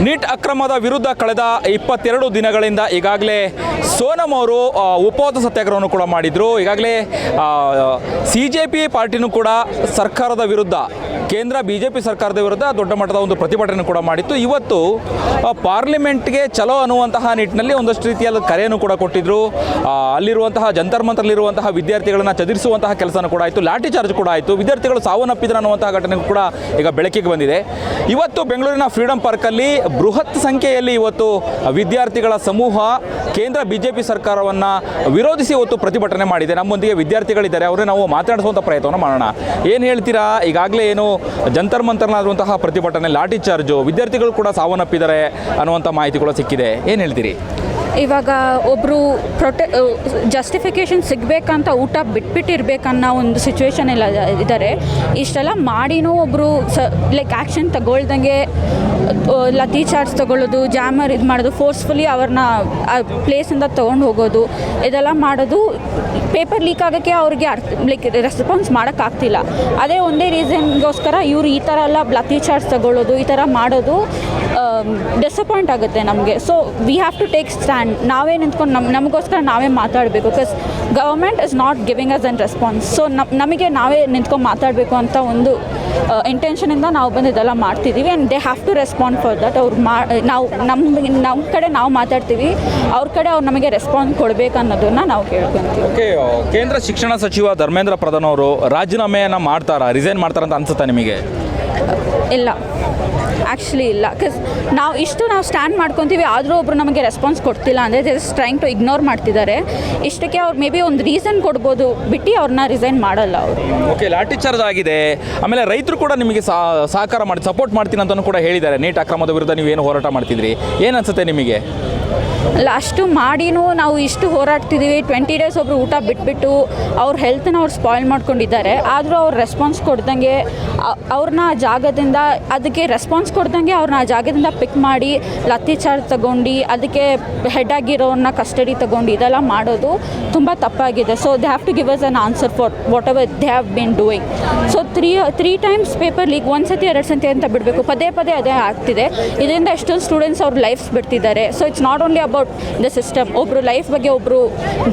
Neat ಅಕ್ರಮದ ವಿರುದ್ಧ ಕಳೆದ 22 ದಿನಗಳಿಂದ ಈಗಾಗಲೇ ಸೋನಂ ಅವರು ಉಪವಾಸ ಸತ್ಯಾಗ್ರಹವನ್ನು ಕೂಡ ಮಾಡಿದರು. ಈಗಾಗಲೇ CJP ಪಾರ್ಟಿನೂ ಕೂಡ ಸರ್ಕಾರದ ವಿರುದ್ಧ, ಕೇಂದ್ರ BJP ಸರ್ಕಾರದ ವಿರುದ್ಧ ದೊಡ್ಡ ಮಟ್ಟದ ಒಂದು ಪ್ರತಿಭಟನೆ ಕೂಡ ಮಾಡಿತ್ತು. ಇವತ್ತು ಪಾರ್ಲಿಮೆಂಟ್ಗೆ ಚಲೋ ಅನ್ನುವಂತಹ ನಿಟ್ಟಿನಲ್ಲಿ ಒಂದಷ್ಟು ರೀತಿಯಲ್ಲಿ ಕರೆಯನ್ನು ಕೂಡ ಕೊಟ್ಟಿದ್ದರು. ಅಲ್ಲಿರುವಂತಹ ಜಂತರ್ ಮಂತರ್ಲಿರುವಂತಹ ವಿದ್ಯಾರ್ಥಿಗಳನ್ನು ಚದುರಿಸುವಂತಹ ಕೆಲಸನೂ ಕೂಡ ಆಯಿತು, ಲಾಠಿ ಚಾರ್ಜ್ ಕೂಡ ಆಯಿತು, ವಿದ್ಯಾರ್ಥಿಗಳು ಸಾವನ್ನಪ್ಪಿದ್ರು ಅನ್ನುವಂತಹ ಘಟನೆ ಕೂಡ ಈಗ ಬೆಳಕಿಗೆ ಬಂದಿದೆ. ಇವತ್ತು ಬೆಂಗಳೂರಿನ ಫ್ರೀಡಂ ಪಾರ್ಕಲ್ಲಿ ಬೃಹತ್ ಸಂಖ್ಯೆಯಲ್ಲಿ ಇವತ್ತು ವಿದ್ಯಾರ್ಥಿಗಳ ಸಮೂಹ ಕೇಂದ್ರ BJP ಸರ್ಕಾರವನ್ನು ವಿರೋಧಿಸಿ ಇವತ್ತು ಪ್ರತಿಭಟನೆ ಮಾಡಿದೆ. ನಮ್ಮೊಂದಿಗೆ ವಿದ್ಯಾರ್ಥಿಗಳಿದ್ದಾರೆ, ಅವರೇ ನಾವು ಮಾತನಾಡಿಸುವಂಥ ಪ್ರಯತ್ನವನ್ನು ಮಾಡೋಣ. ಏನು ಹೇಳ್ತೀರಾ? ಈಗಾಗಲೇ ಏನು ಜಂತರ್ ಮಂತರ್ನಾದಂತಹ ಪ್ರತಿಭಟನೆ, ಲಾಠಿ ಚಾರ್ಜು, ವಿದ್ಯಾರ್ಥಿಗಳು ಕೂಡ ಸಾವನ್ನಪ್ಪಿದ್ದಾರೆ ಅನ್ನುವಂಥ ಮಾಹಿತಿಗಳು ಸಿಕ್ಕಿದೆ. ಏನು ಹೇಳ್ತೀರಿ? ಇವಾಗ ಒಬ್ಬರು ಜಸ್ಟಿಫಿಕೇಷನ್ ಸಿಗಬೇಕಂತ ಊಟ ಬಿಟ್ಬಿಟ್ಟಿರ್ಬೇಕನ್ನೋ ಒಂದು ಸಿಚುವೇಶನ್ ಎಲ್ಲ ಇದ್ದಾರೆ. ಇಷ್ಟೆಲ್ಲ ಮಾಡಿನೂ ಒಬ್ಬರು ಲೈಕ್ ಆ್ಯಕ್ಷನ್ ತಗೊಳ್ದಂಗೆ ಲತಿ ಚಾರ್ಜ್ ತೊಗೊಳ್ಳೋದು, ಜಾಮರ್ ಇದು ಮಾಡೋದು, ಫೋರ್ಸ್ಫುಲಿ ಅವ್ರನ್ನ ಆ ಪ್ಲೇಸಿಂದ ತೊಗೊಂಡು ಹೋಗೋದು, ಇದೆಲ್ಲ ಮಾಡೋದು ಪೇಪರ್ ಲೀಕ್ ಆಗೋಕ್ಕೆ ಅವ್ರಿಗೆ ಲೈಕ್ ರೆಸ್ಪಾನ್ಸ್ ಮಾಡೋಕ್ಕಾಗ್ತಿಲ್ಲ. ಅದೇ ಒಂದೇ ರೀಸನ್ಗೋಸ್ಕರ ಇವರು ಈ ಥರ ಎಲ್ಲ ಲತಿ ಚಾರ್ಜ್ ತಗೊಳ್ಳೋದು, ಈ ಥರ ಮಾಡೋದು ಡಿಸಪಾಯಿಂಟ್ ಆಗುತ್ತೆ ನಮಗೆ. So we have to take stand. ನಾವೇ ನಿಂತ್ಕೊಂಡು ನಮಗೋಸ್ಕರ ನಾವೇ ಮಾತಾಡಬೇಕು. Because government is not giving us an response. So ನಮಗೆ ನಾವೇ ನಿಂತ್ಕೊಂಡು ಮಾತಾಡಬೇಕು ಅಂತ ಒಂದು ಇಂಟೆನ್ಷನಿಂದ ನಾವು ಬಂದು ಇದೆಲ್ಲ ಮಾಡ್ತಿದ್ದೀವಿ. And they have to respond for that. ಅವ್ರು ನಾವು ನಮ್ಮ ಕಡೆ ನಾವು ಮಾತಾಡ್ತೀವಿ, ಅವ್ರ ಕಡೆ ಅವ್ರು ನಮಗೆ ರೆಸ್ಪಾನ್ಸ್ ಕೊಡಬೇಕು ಅನ್ನೋದನ್ನು ನಾವು ಕೇಳ್ಕೊತೀವಿ. ಓಕೆ, ಕೇಂದ್ರ ಶಿಕ್ಷಣ ಸಚಿವ ಧರ್ಮೇಂದ್ರ ಪ್ರಧಾನ್ ಅವರು ರಾಜೀನಾಮೆಯನ್ನು ಮಾಡ್ತಾರಾ, ರಿಸೈನ್ ಮಾಡ್ತಾರಂತ ಅನ್ಸುತ್ತಾ ನಿಮಗೆ? ಇಲ್ಲ, ಆ್ಯಕ್ಚುಲಿ ಇಲ್ಲ. ಬಿಕಾಸ್ ನಾವು ಸ್ಟ್ಯಾಂಡ್ ಮಾಡ್ಕೊತೀವಿ, ಆದರೂ ಒಬ್ಬರು ನಮಗೆ ರೆಸ್ಪಾನ್ಸ್ ಕೊಡ್ತಿಲ್ಲ ಅಂದರೆ they is trying to ignore ಮಾಡ್ತಿದ್ದಾರೆ. ಇಷ್ಟಕ್ಕೆ ಅವ್ರು ಮೇ ಬಿ ಒಂದು ರೀಸನ್ ಕೊಡ್ಬೋದು, ಬಿಟ್ಟು ಅವ್ರನ್ನ ರಿಸೈನ್ ಮಾಡಲ್ಲ ಅವರು. ಓಕೆ, ಲಾಠಿ ಚಾರ್ಜ್ ಆಗಿದೆ. ಆಮೇಲೆ ರೈತರು ಕೂಡ ನಿಮಗೆ ಸಹಕಾರ ಮಾಡಿ ಸಪೋರ್ಟ್ ಮಾಡ್ತೀನಿ ಅಂತಲೂ ಕೂಡ ಹೇಳಿದ್ದಾರೆ. ನೀಟ್ ಅಕ್ರಮದ ವಿರುದ್ಧ ನೀವೇನು ಹೋರಾಟ ಮಾಡ್ತಿದ್ರಿ, ಏನು ಅನ್ಸುತ್ತೆ ನಿಮಗೆ? ಅಷ್ಟು ಮಾಡಿನೂ ನಾವು ಇಷ್ಟು ಹೋರಾಡ್ತಿದ್ದೀವಿ. 20 days ಒಬ್ಬರು ಊಟ ಬಿಟ್ಬಿಟ್ಟು ಅವ್ರ ಹೆಲ್ತನ್ನ ಅವ್ರು ಸ್ಪಾಯ್ಲ್ ಮಾಡ್ಕೊಂಡಿದ್ದಾರೆ. ಆದರೂ ಅವ್ರು ರೆಸ್ಪಾನ್ಸ್ ಕೊಡ್ದಂಗೆ ಅವ್ರನ್ನ ಜಾಗದಿಂದ, ಅದಕ್ಕೆ ರೆಸ್ಪಾನ್ಸ್ ಕೊಡ್ದಂಗೆ ಅವ್ರನ್ನ ಆ ಜಾಗದಿಂದ ಪಿಕ್ ಮಾಡಿ ಲತ್ತಿ ಚಾರ್ಜ್ ತಗೊಂಡು ಅದಕ್ಕೆ ಹೆಡ್ ಆಗಿರೋರನ್ನ ಕಸ್ಟಡಿ ತಗೊಂಡು ಇದೆಲ್ಲ ಮಾಡೋದು ತುಂಬ ತಪ್ಪಾಗಿದೆ. So they have to give us an answer for what ever they have been doing. So three times paper leak, 1 ಸತಿ 2 ಸತಿ ಅಂತ ಬಿಡಬೇಕು, ಪದೇ ಅದೇ ಆಗ್ತಿದೆ. ಇದರಿಂದ ಎಷ್ಟೊಂದು ಸ್ಟೂಡೆಂಟ್ಸ್ ಅವ್ರ ಲೈಫ್ಸ್ ಬಿಡ್ತಿದ್ದಾರೆ. So it's not only about the system, ಒಬ್ಬರು ಲೈಫ್ ಬಗ್ಗೆ, ಒಬ್ಬರು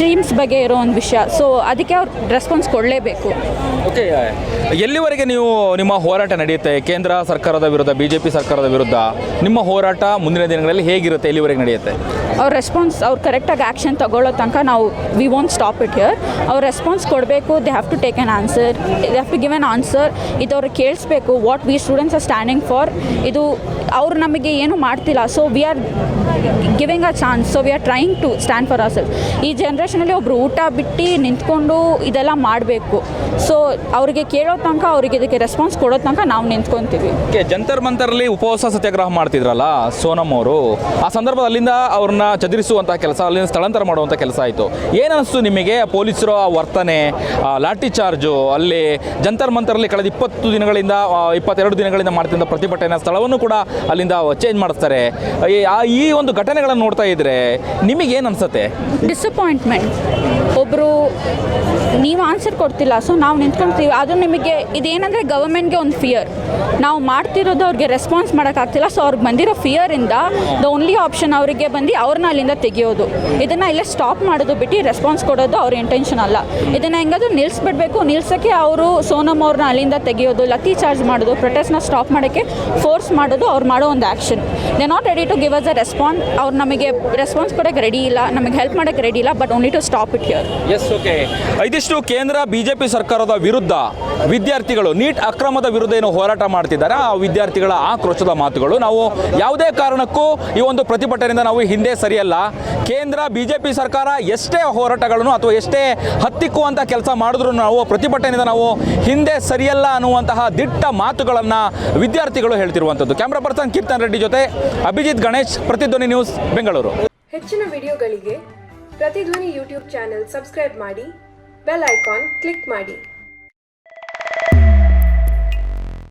ಡ್ರೀಮ್ಸ್ ಬಗ್ಗೆ ಇರೋ ಒಂದು ವಿಷಯ. ಸೊ ಅದಕ್ಕೆ ಅವ್ರು ರೆಸ್ಪಾನ್ಸ್ ಕೊಡಲೇಬೇಕು. ಓಕೆ, ಎಲ್ಲಿವರೆಗೆ ನೀವು ನಿಮ್ಮ ಹೋರಾಟ ನಡೆಯುತ್ತೆ ಕೇಂದ್ರ ಸರ್ಕಾರದ ವಿರುದ್ಧ, BJP ಸರ್ಕಾರದ ವಿರುದ್ಧ ನಿಮ್ಮ ಹೋರಾಟ ಮುಂದಿನ ದಿನಗಳಲ್ಲಿ ಹೇಗಿರುತ್ತೆ, ಎಲ್ಲಿವರೆಗೆ ನಡೆಯುತ್ತೆ? ಅವ್ರ ರೆಸ್ಪಾನ್ಸ್, ಅವ್ರು ಕರೆಕ್ಟಾಗಿ ಆ್ಯಕ್ಷನ್ ತಗೊಳ್ಳೋ ತನಕ ನಾವು we won't stop it here. ಅವ್ರು ರೆಸ್ಪಾನ್ಸ್ ಕೊಡಬೇಕು. They have to take an answer, they have to give an answer. ಇದು ಅವ್ರು ಕೇಳಿಸ್ಬೇಕು, what we students are standing for. ಇದು ಅವ್ರು ನಮಗೆ ಏನು ಮಾಡ್ತಿಲ್ಲ. So we are giving a chance. So we are trying to stand for our self. ಈ ಜನ್ರೇಷನಲ್ಲಿ ಒಬ್ಬರು ಊಟ ಬಿಟ್ಟು ನಿಂತ್ಕೊಂಡು ಇದೆಲ್ಲ ಮಾಡಬೇಕು. ಸೊ ಅವರಿಗೆ ಕೇಳೋ ತನಕ, ಅವ್ರಿಗೆ ಇದಕ್ಕೆ ರೆಸ್ಪಾನ್ಸ್ ಕೊಡೋ ತನಕ ನಾವು ನಿಂತ್ಕೊತೀವಿ. ಜಂತರ್ ಮಂತರ್ಲಿ ಉಪವಾಸ ಸತ್ಯಾಗ್ರಹ ಮಾಡ್ತಿದ್ರಲ್ಲ ಸೋನಂ ಅವರು, ಆ ಸಂದರ್ಭದಲ್ಲಿ ಅಲ್ಲಿಂದ ಅವ್ರನ್ನ ಚದುರಿಸುವಂಥ ಕೆಲಸ, ಅಲ್ಲಿಂದ ಸ್ಥಳಾಂತರ ಮಾಡುವಂಥ ಕೆಲಸ ಆಯಿತು. ಏನನ್ನಿಸ್ತು ನಿಮಗೆ ಪೊಲೀಸರ ವರ್ತನೆ, ಲಾಠಿ ಚಾರ್ಜು, ಅಲ್ಲಿ ಜಂತರ್ ಮಂತರ್ಲಿ ಕಳೆದ 22 ದಿನಗಳಿಂದ ಮಾಡ್ತಿದ್ದ ಪ್ರತಿಭಟನೆ ಸ್ಥಳವನ್ನು ಕೂಡ ಅಲ್ಲಿಂದ ಚೇಂಜ್ ಮಾಡಿಸ್ತಾರೆ. ಈ ಒಂದು ಘಟನೆಗಳನ್ನು ನೋಡ್ತಾ ಇದ್ರೆ ನಿಮಗೇನು ಅನ್ಸುತ್ತೆ? ಡಿಸಪಾಯಿಂಟ್ಮೆಂಟ್. ಒಬ್ಬರು ನೀವು ಆನ್ಸರ್ ಕೊಡ್ತಿಲ್ಲ, ಸೊ ನಾವು ನಿಂತ್ಕೊಳ್ತೀವಿ. ಅದು ನಿಮಗೆ ಇದೇನಂದರೆ ಗವರ್ಮೆಂಟ್ಗೆ ಒಂದು ಫಿಯರ್, ನಾವು ಮಾಡ್ತಿರೋದು ಅವ್ರಿಗೆ ರೆಸ್ಪಾನ್ಸ್ ಮಾಡೋಕ್ಕಾಗ್ತಿಲ್ಲ. ಸೊ ಅವ್ರಿಗೆ ಬಂದಿರೋ ಫಿಯರಿಂದ ದ ಓನ್ಲಿ ಆಪ್ಷನ್ ಅವರಿಗೆ ಬಂದು ಅವ್ರನ್ನ ಅಲ್ಲಿಂದ ತೆಗೆಯೋದು. ಇದನ್ನು ಇಲ್ಲೇ ಸ್ಟಾಪ್ ಮಾಡೋದು ಬಿಟ್ಟು ರೆಸ್ಪಾನ್ಸ್ ಕೊಡೋದು ಅವ್ರ ಇಂಟೆನ್ಷನ್ ಅಲ್ಲ. ಇದನ್ನು ಹೆಂಗಾದ್ರೂ ನಿಲ್ಲಿಸ್ಬಿಡ್ಬೇಕು. ನಿಲ್ಸೋಕ್ಕೆ ಅವರು ಸೋನಂ ಅವ್ರನ್ನ ಅಲ್ಲಿಂದ ತೆಗೆಯೋದು, ಲತಿ ಚಾರ್ಜ್ ಮಾಡೋದು, ಪ್ರೊಟೆಸ್ಟ್ನ ಸ್ಟಾಪ್ ಮಾಡೋಕ್ಕೆ ಫೋರ್ಸ್ ಮಾಡೋದು ಅವ್ರು ಮಾಡೋ ಒಂದು action. They not ready to give us a response. ಅವ್ರು ನಮಗೆ ರೆಸ್ಪಾನ್ಸ್ ಕೊಡೋಕ್ಕೆ ರೆಡಿ ಇಲ್ಲ, ನಮಗೆ ಹೆಲ್ಪ್ ಮಾಡೋಕ್ಕೆ ರೆಡಿ ಇಲ್ಲ, but only to stop it here. Yes, okay. ಇದಿಷ್ಟು ಕೇಂದ್ರ BJP ಸರ್ಕಾರದ ವಿರುದ್ಧ ವಿದ್ಯಾರ್ಥಿಗಳು ನೀಟ್ ಅಕ್ರಮದ ವಿರುದ್ಧ ಏನು ಹೋರಾಟ ಮಾಡ್ತಿದ್ದಾರೆ ಆ ವಿದ್ಯಾರ್ಥಿಗಳ ಆಕ್ರೋಶದ ಮಾತುಗಳು. ನಾವು ಯಾವುದೇ ಕಾರಣಕ್ಕೂ ಈ ಒಂದು ಪ್ರತಿಭಟನೆಯಿಂದ ನಾವು ಹಿಂದೆ ಸರಿಯಲ್ಲ. ಕೇಂದ್ರ BJP ಸರ್ಕಾರ ಎಷ್ಟೇ ಹೋರಾಟಗಳನ್ನು ಅಥವಾ ಎಷ್ಟೇ ಹತ್ತಿಕ್ಕುವಂಥ ಕೆಲಸ ಮಾಡಿದ್ರು ನಾವು ಪ್ರತಿಭಟನೆಯಿಂದ ನಾವು ಹಿಂದೆ ಸರಿಯಲ್ಲ ಅನ್ನುವಂತಹ ದಿಟ್ಟ ಮಾತುಗಳನ್ನು ವಿದ್ಯಾರ್ಥಿಗಳು ಹೇಳ್ತಿರುವಂಥದ್ದು. ಕ್ಯಾಮ್ರಾ ಪರ್ಸನ್ ಕೀರ್ತನ್ ರೆಡ್ಡಿ ಜೊತೆ ಅಭಿಜಿತ್ ಗಣೇಶ್, ಪ್ರತಿಧ್ವನಿ ನ್ಯೂಸ್, ಬೆಂಗಳೂರು. ಹೆಚ್ಚಿನ ವಿಡಿಯೋಗಳಿಗೆ ಪ್ರತಿಧ್ವನಿ ಯೂಟ್ಯೂಬ್ ಚಾನೆಲ್ ಸಬ್ಸ್ಕ್ರೈಬ್ ಮಾಡಿ, ಬೆಲ್ ಐಕಾನ್ ಕ್ಲಿಕ್ ಮಾಡಿ.